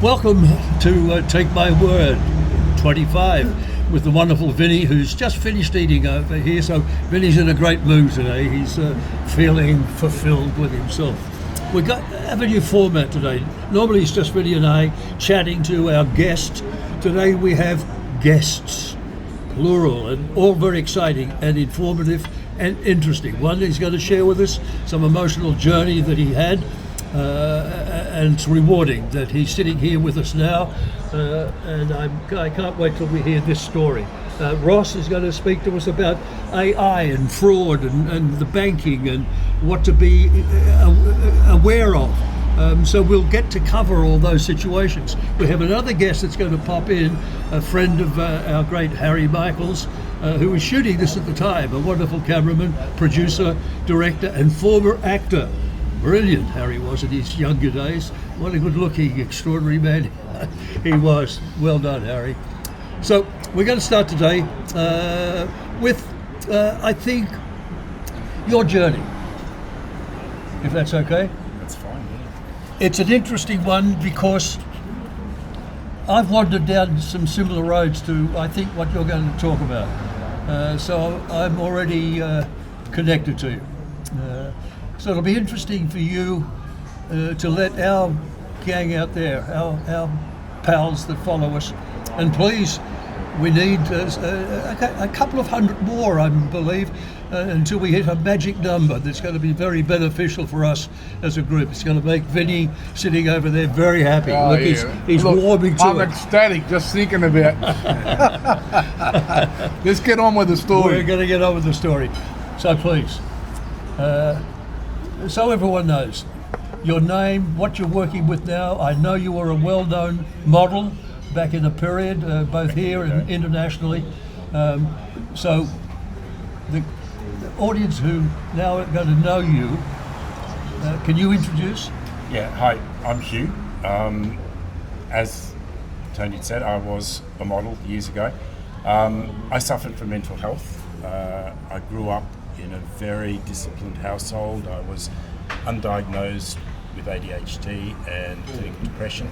Welcome to Take My Word 25 with the wonderful Vinny, who's just finished eating over here. So Vinny's in a great mood today. He's feeling fulfilled with himself. We've have a new format today. Normally it's just Vinny and I chatting to our guest. Today we have guests, plural, and all very exciting and informative and interesting. One is going to share with us some emotional journey that he had. And it's rewarding that he's sitting here with us now, and I can't wait till we hear this story. Ross is going to speak to us about AI and fraud and the banking and what to be aware of. So we'll get to cover all those situations. We have another guest that's going to pop in, a friend of our great Harry Michaels, who was shooting this at the time, a wonderful cameraman, producer, director, and former actor. Brilliant Harry was in his younger days. What a good-looking, extraordinary man he was. Well done, Harry. So we're going to start today with, I think, your journey, if that's okay. That's fine, yeah. It's an interesting one because I've wandered down some similar roads to, I think, what you're going to talk about. So I'm already connected to you. So it'll be interesting for you to let our gang out there, our pals that follow us, and please, we need a couple of hundred more, I believe, until we hit a magic number that's going to be very beneficial for us as a group. It's going to make Vinny sitting over there very happy. Oh, Look, yeah. he's warming to I'm it. ecstatic just thinking about it. Let's get on with the story. We're going to get on with the story. So please. So everyone knows your name, what you're working with now. I know you were a well-known model back in a period, both here and internationally. So the audience who now are going to know you, can you introduce? Yeah, hi, I'm Hugh. As Tony said, I was a model years ago. I suffered from mental health. I grew up in a very disciplined household. I was undiagnosed with ADHD and clinical depression.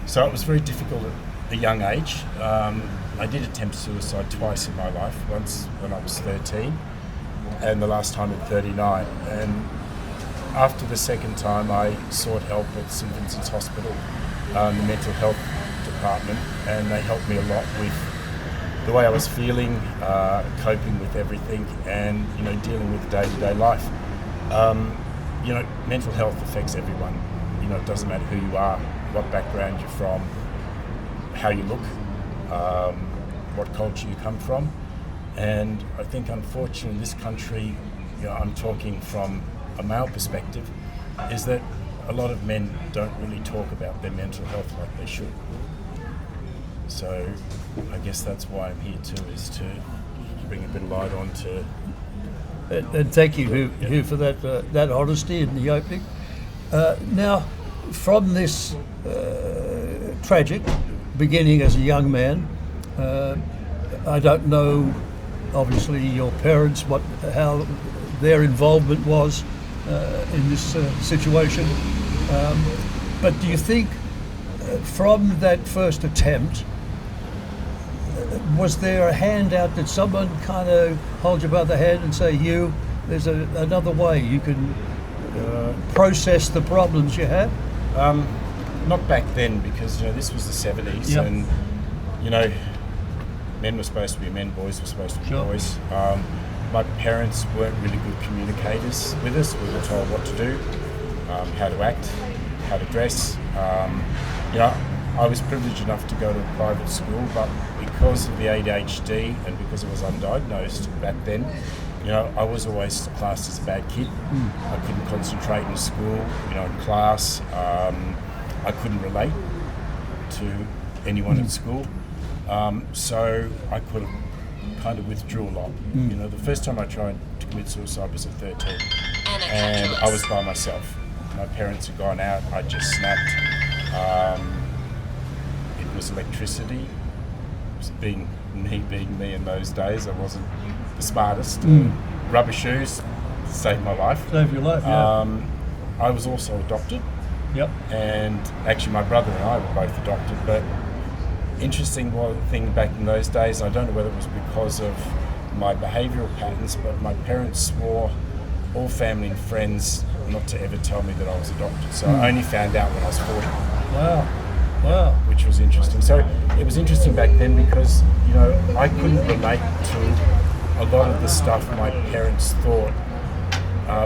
So it was very difficult at a young age. I did attempt suicide twice in my life, once when I was 13 and the last time at 39. And after the second time I sought help at St Vincent's Hospital, the mental health department, and they helped me a lot with the way I was feeling, coping with everything, and dealing with day-to-day life. Mental health affects everyone. It doesn't matter who you are, what background you're from, how you look, what culture you come from. And I think, unfortunately, in this country, I'm talking from a male perspective, is that a lot of men don't really talk about their mental health like they should. So I guess that's why I'm here too, is to bring a bit of light on to... And thank you, Hugh, for that honesty in the opening. Now, from this tragic beginning as a young man, I don't know, obviously, your parents, how their involvement was in this situation. But do you think from that first attempt, was there a handout? Did someone kind of hold you by the hand and say, Hugh, there's another way you can process the problems you have? Not back then, because this was the 70s. Yep. And men were supposed to be men, boys were supposed to be Sure. boys. My parents weren't really good communicators with us. We were told what to do, how to act, how to dress. I was privileged enough to go to a private school, but because of the ADHD and because I was undiagnosed back then, I was always classed as a bad kid. I couldn't concentrate in school, in class. I couldn't relate to anyone at school. So I kind of withdrew a lot. The first time I tried to commit suicide was at 13, and I was by myself. My parents had gone out. I just snapped. It was electricity. It was being me in those days. I wasn't the smartest. Rubber shoes saved my life. Saved your life, yeah. I was also adopted, Yep. And actually my brother and I were both adopted, but interesting thing back in those days, I don't know whether it was because of my behavioural patterns, but my parents swore all family and friends not to ever tell me that I was adopted. So I only found out when I was 40. Wow. Which was interesting. So it was interesting back then because, you know, I couldn't relate to a lot of the stuff my parents thought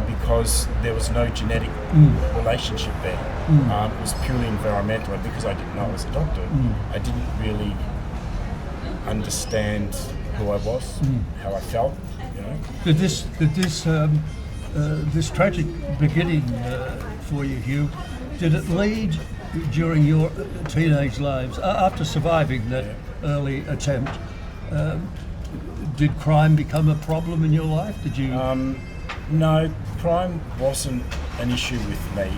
because there was no genetic relationship there. It was purely environmental, and because I didn't know I was adopted, I didn't really understand who I was, how I felt, you know. Did this tragic beginning for you, Hugh, did it lead during your teenage lives, after surviving that early attempt, did crime become a problem in your life? Did you? No, crime wasn't an issue with me.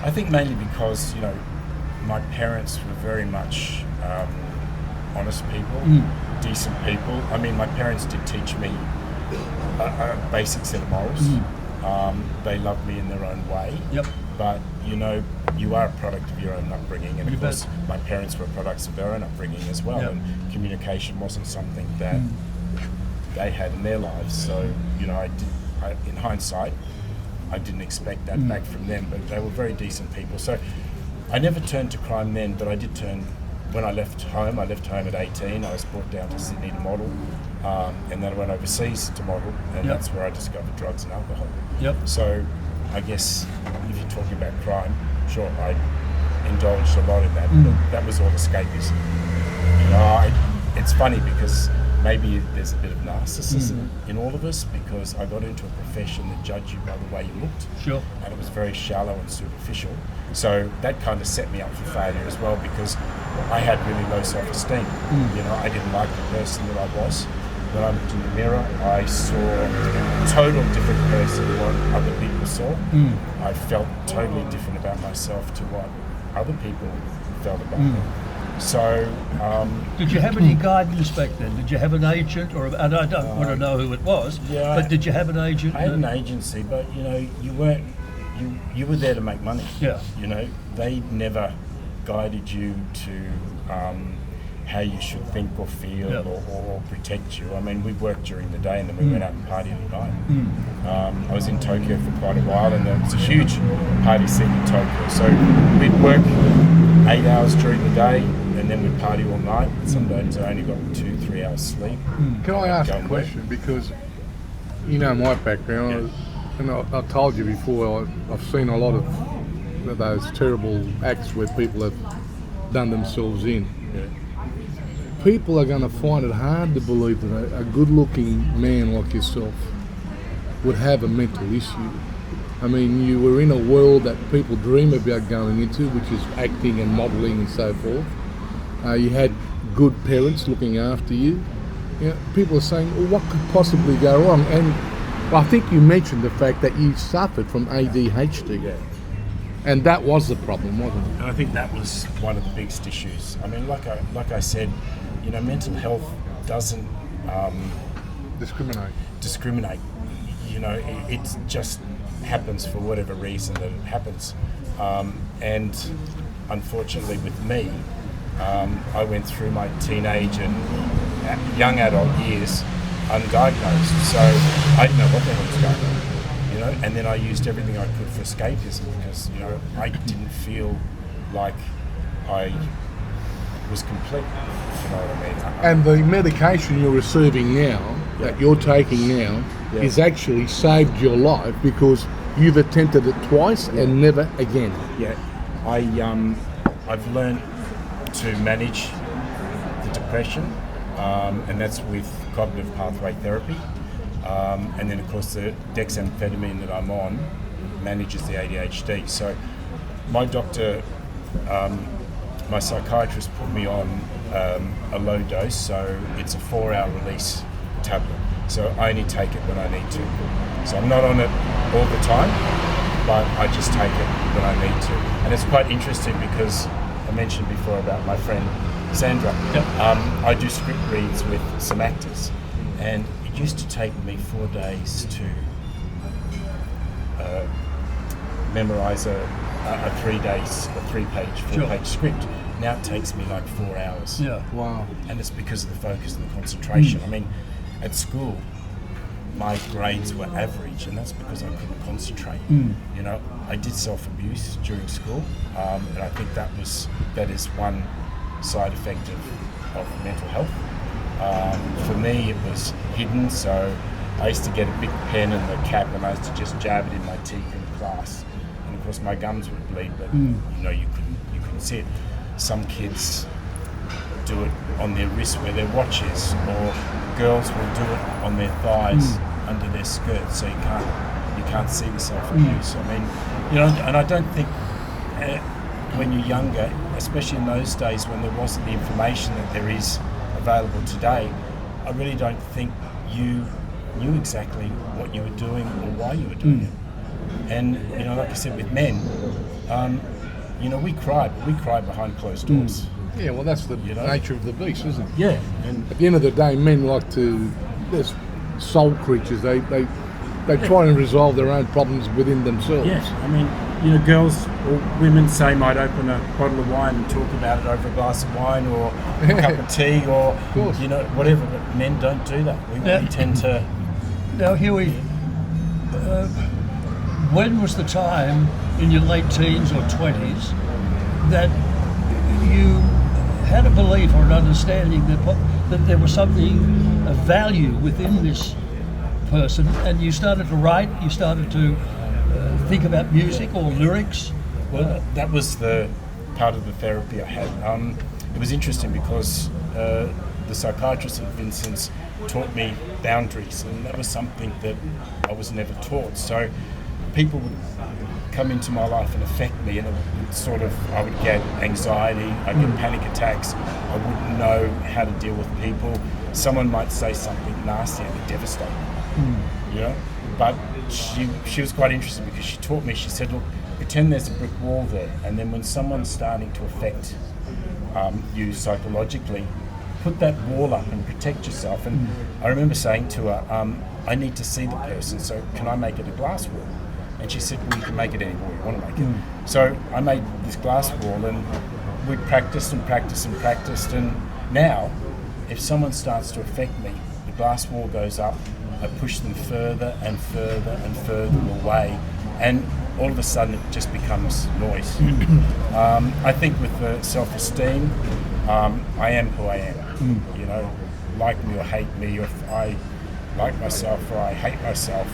I think mainly because, you know, my parents were very much honest people, decent people. I mean, my parents did teach me a basic set of morals. They loved me in their own way. Yep. But, you know, you are a product of your own upbringing, and You of course bet. my parents were products of their own upbringing as well, Yep. and communication wasn't something that they had in their lives. So, you know, in hindsight, I didn't expect that back from them, but they were very decent people. So I never turned to crime then, but I did turn when I left home. I left home at 18. I was brought down to Sydney to model, and then I went overseas to model, and Yep. that's where I discovered drugs and alcohol. Yep. So I guess if you're talking about crime, sure, I indulged a lot in that, but that was all escapism. You know, it's funny because maybe there's a bit of narcissism in all of us, because I got into a profession that judged you by the way you looked. Sure. And it was very shallow and superficial. So that kind of set me up for failure as well, because I had really low self-esteem. You know, I didn't like the person that I was. When I looked in the mirror, I saw a total different person to what other people saw. I felt totally different about myself to what other people felt about me. So, Did you have any guidance back then? Did you have an agent, and I don't want to know who it was, yeah, but did you have an agent? I had an agency, but you know, you were there to make money. Yeah. You know, they never guided you to how you should think or feel, Yeah. or protect you. I mean, we worked during the day and then we went out and partied at night. I was in Tokyo for quite a while, and there was a huge party scene in Tokyo. So we'd work 8 hours during the day, and then we'd party all night. Some days I only got 2-3 hours sleep. Can I ask Go a and work. question? Because you know my background, and I told you before, I've seen a lot of those terrible acts where people have done themselves in. Yeah. People are going to find it hard to believe that a good-looking man like yourself would have a mental issue. I mean, you were in a world that people dream about going into, which is acting and modelling and so forth. You had good parents looking after you. You know, people are saying, well, what could possibly go wrong? And I think you mentioned the fact that you suffered from ADHD. Yeah. And that was the problem, wasn't it? And I think that was one of the biggest issues. I mean, like I said, you know, mental health doesn't discriminate. You know, it just happens for whatever reason that it happens. And unfortunately with me, I went through my teenage and young adult years undiagnosed. So I didn't know what the hell was going on. You know, and then I used everything I could for escapism, because, you know, I didn't feel like I was complete, if you know what I mean. And the medication you're receiving now, that you're taking now, Yeah. is actually saved your life because you've attempted it twice and never again. Yeah, I've learned to manage the depression, and that's with cognitive pathway therapy. And then, of course, the dexamphetamine that I'm on manages the ADHD. So my doctor, my psychiatrist put me on a low dose, so it's a 4-hour release tablet. So I only take it when I need to. So I'm not on it all the time, but I just take it when I need to. And it's quite interesting because I mentioned before about my friend Sandra. Yep. I do script reads with some actors, and it used to take me 4 days to memorize a a 3-page, 4-page script. Now it takes me like 4 hours. Yeah. Wow. And it's because of the focus and the concentration. I mean, at school, my grades were average, and that's because I couldn't concentrate. You know, I did self-abuse during school, and I think that is one side effect of mental health. For me, it was hidden, so I used to get a big pen and the cap, and I used to just jab it in my teeth in class. And of course, my gums would bleed, but you know, you couldn't see it. Some kids do it on their wrist where their watch is, or girls will do it on their thighs under their skirts, so you can't see the self-abuse. I mean, you know, and I don't think when you're younger, especially in those days when there wasn't the information that there is available today, I really don't think you knew exactly what you were doing or why you were doing it. And you know, like I said, with men, you know, we cry, but we cry behind closed doors. Yeah, well, that's the nature of the beast, isn't it? Yeah, and At the end of the day, men like to, they're soul creatures. They try and resolve their own problems within themselves. yes, I mean, you know, girls or women say might open a bottle of wine and talk about it over a glass of wine or a cup of tea or course. you know, whatever. But men don't do that. We tend to. Now, Huey, when was the time in your late teens or 20s that you had a belief or an understanding that there was something of value within this person, and you started to write, you started to think about music or lyrics? Well, that was the part of the therapy I had. It was interesting because the psychiatrist at Vincent's taught me boundaries, and that was something that I was never taught. So people would come into my life and affect me, and it would sort of, I would get anxiety, I'd get panic attacks, I wouldn't know how to deal with people. Someone might say something nasty and it'd be devastating, you know? But she was quite interesting because she taught me, she said, look, pretend there's a brick wall there, and then when someone's starting to affect you psychologically, put that wall up and protect yourself. And I remember saying to her, I need to see the person, so can I make it a glass wall? And she said, well, you can make it any wall you want to make it. So I made this glass wall, and we practiced and practiced and practiced, and now if someone starts to affect me, the glass wall goes up, I push them further and further and further away, and all of a sudden it just becomes noise. I think with the self-esteem, I am who I am. You know, like me or hate me, or if I like myself or I hate myself,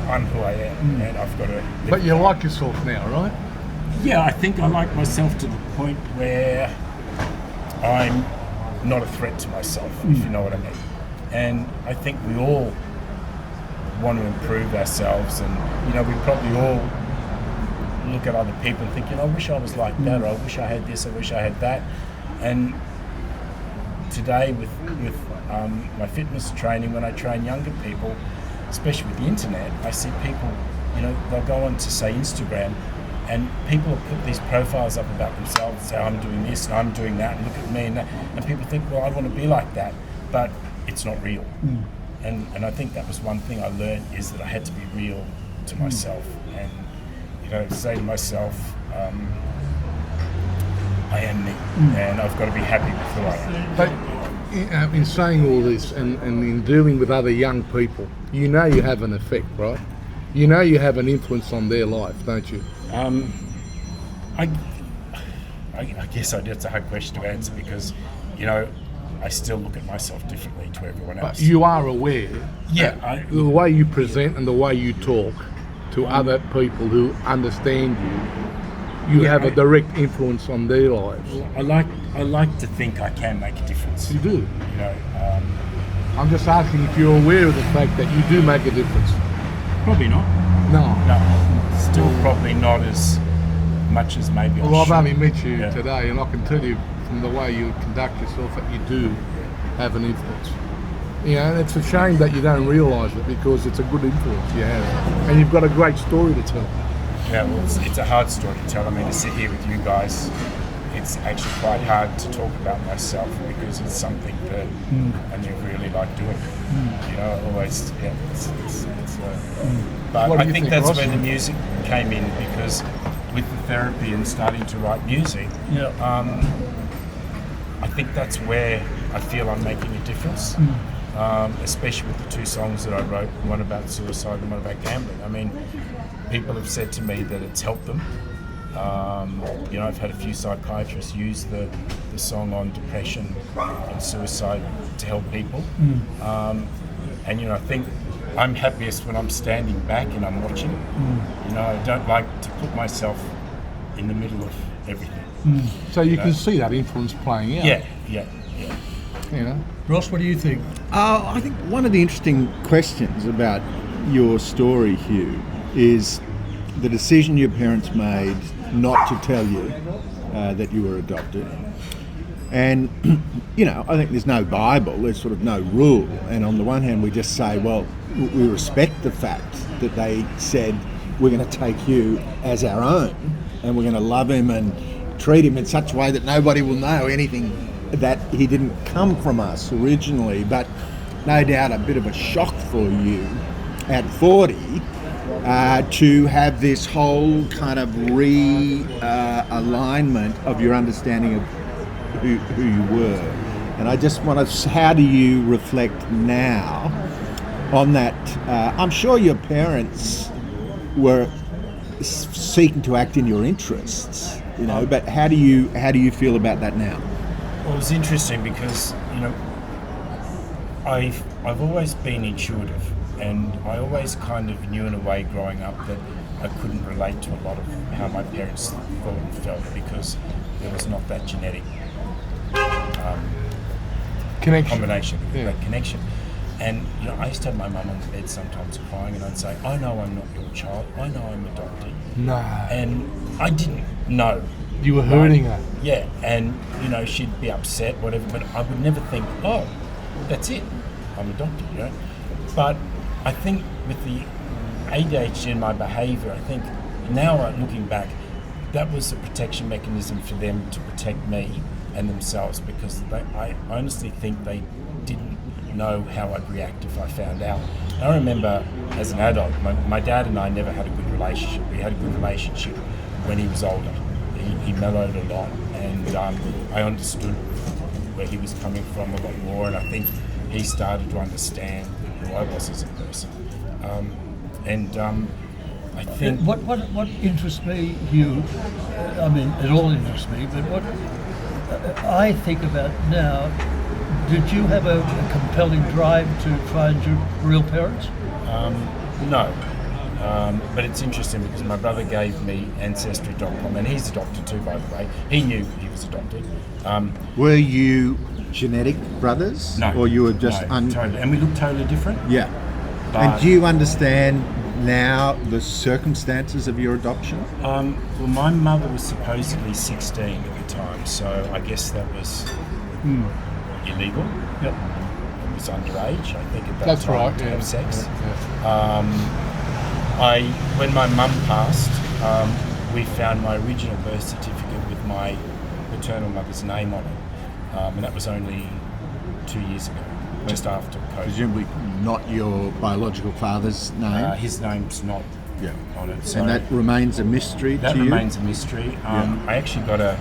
I'm who I am, and I've got to. But you like yourself now, right? Yeah, I think I like myself to the point where I'm not a threat to myself, if you know what I mean. And I think we all want to improve ourselves, and you know, we probably all look at other people and think, you know, I wish I was like that, or I wish I had this, I wish I had that. And today with my fitness training, when I train younger people, especially with the internet, I see people, you know, they'll go on to say Instagram, and people will put these profiles up about themselves and say, I'm doing this and I'm doing that, and look at me and that, and people think, well, I want to be like that, but it's not real. And I think that was one thing I learned, is that I had to be real to myself, and you know, say to myself, I am me, and I've got to be happy with who I am. But in saying all this and in dealing with other young people, you know you have an effect, right? You know you have an influence on their life, don't you? I guess that's a hard question to answer, because, you know, I still look at myself differently to everyone else. But you are aware. Yeah. The way you present and the way you talk to other people who understand you have a direct influence on their lives. I like to think I can make a difference. You do. You know, I'm just asking if you're aware of the fact that you do make a difference. probably not. No. Still probably not as much as maybe I Well, I've should. only met you Yeah. today, and I can tell you from the way you conduct yourself that you do have an influence. You know, and it's a shame that you don't realise it, because it's a good influence you have, and you've got a great story to tell. Yeah, well, it's a hard story to tell. I mean, to sit here with you guys, it's actually quite hard to talk about myself, because it's something that I never really like doing. You know, always, but What do I you think think, that's Ross? where the music came in, because with the therapy and starting to write music, I think that's where I feel I'm making a difference. Especially with the two songs that I wrote, one about suicide and one about gambling. I mean, people have said to me that it's helped them. I've had a few psychiatrists use the song on depression and suicide to help people. I think I'm happiest when I'm standing back and I'm watching. I don't like to put myself in the middle of everything. So you can see that influence playing out. Yeah. You know? Ross, what do you think? I think one of the interesting questions about your story, Hugh, is the decision your parents made not to tell you that you were adopted. And, I think there's no Bible, there's sort of no rule. And on the one hand, we just say, well, we respect the fact that they said, we're going to take you as our own and we're going to love him and treat him in such a way that nobody will know anything, that he didn't come from us originally. But no doubt a bit of a shock for you at 40 to have this whole kind of alignment of your understanding of who you were. And I just want to, how do you reflect now on that? I'm sure your parents were seeking to act in your interests, but how do you feel about that now? Well, it's interesting because, I've always been intuitive, and I always kind of knew in a way growing up that I couldn't relate to a lot of how my parents thought and felt because there was not that genetic combination, that connection. And I used to have my mum on the bed sometimes crying, and I'd say, I know I'm not your child, I know I'm adopted. No. And I didn't know. You were hurting her. Yeah, and she'd be upset, whatever, but I would never think, oh, that's it, I'm adopted, But I think with the ADHD and my behaviour, I think now looking back, that was a protection mechanism for them to protect me and themselves, because I honestly think they didn't know how I'd react if I found out. And I remember as an adult, my dad and I never had a good relationship. We had a good relationship when he was older. He mellowed a lot, and I understood where he was coming from a lot more, and I think he started to understand who I was as a person. I think What interests me, Hugh, it all interests me, but what I think about now, did you have a compelling drive to find your real parents? No. But it's interesting because my brother gave me Ancestry.com, and he's adopted too, by the way. He knew he was adopted. Were you genetic brothers? No. Or you were just... totally. And we look totally different. Yeah. And do you understand now the circumstances of your adoption? Well, my mother was supposedly 16 at the time, so I guess that was illegal. Yep. It was underage, I think, at that That's time right, to have sex. Yeah. When my mum passed, we found my original birth certificate with my maternal mother's name on it, and that was only 2 years ago, just after COVID. Presumably not your biological father's name? His name's not on it. So and that remains a mystery to you? That remains a mystery. I actually got a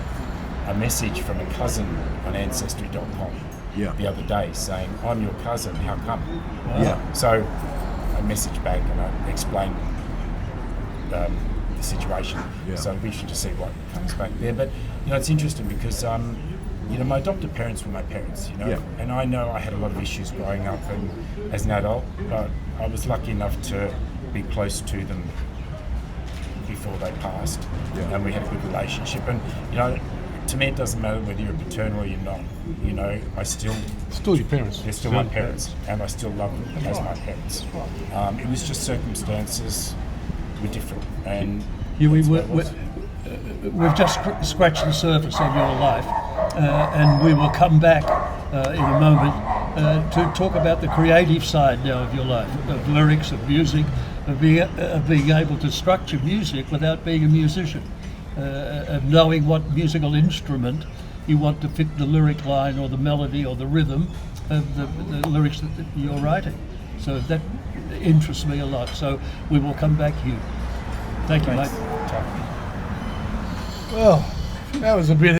message from a cousin on Ancestry.com the other day saying, I'm your cousin, how come? So I messaged back and I explained the situation. So we should just see what comes back there. But it's interesting because my adopted parents were my parents, and I know I had a lot of issues growing up and as an adult, but I was lucky enough to be close to them before they passed, and we had a good relationship. And to me, it doesn't matter whether you're paternal or you're not. I still your parents. They're still my parents, and I still love them as my parents. It was just circumstances were different, and we've just scratched the surface of your life, and we will come back in a moment to talk about the creative side now of your life, of lyrics, of music, of being able to structure music without being a musician, of knowing what musical instrument you want to fit the lyric line or the melody or the rhythm of the lyrics that you're writing. So that interests me a lot. So we will come back here. Thank you, mate. Well, that was a bit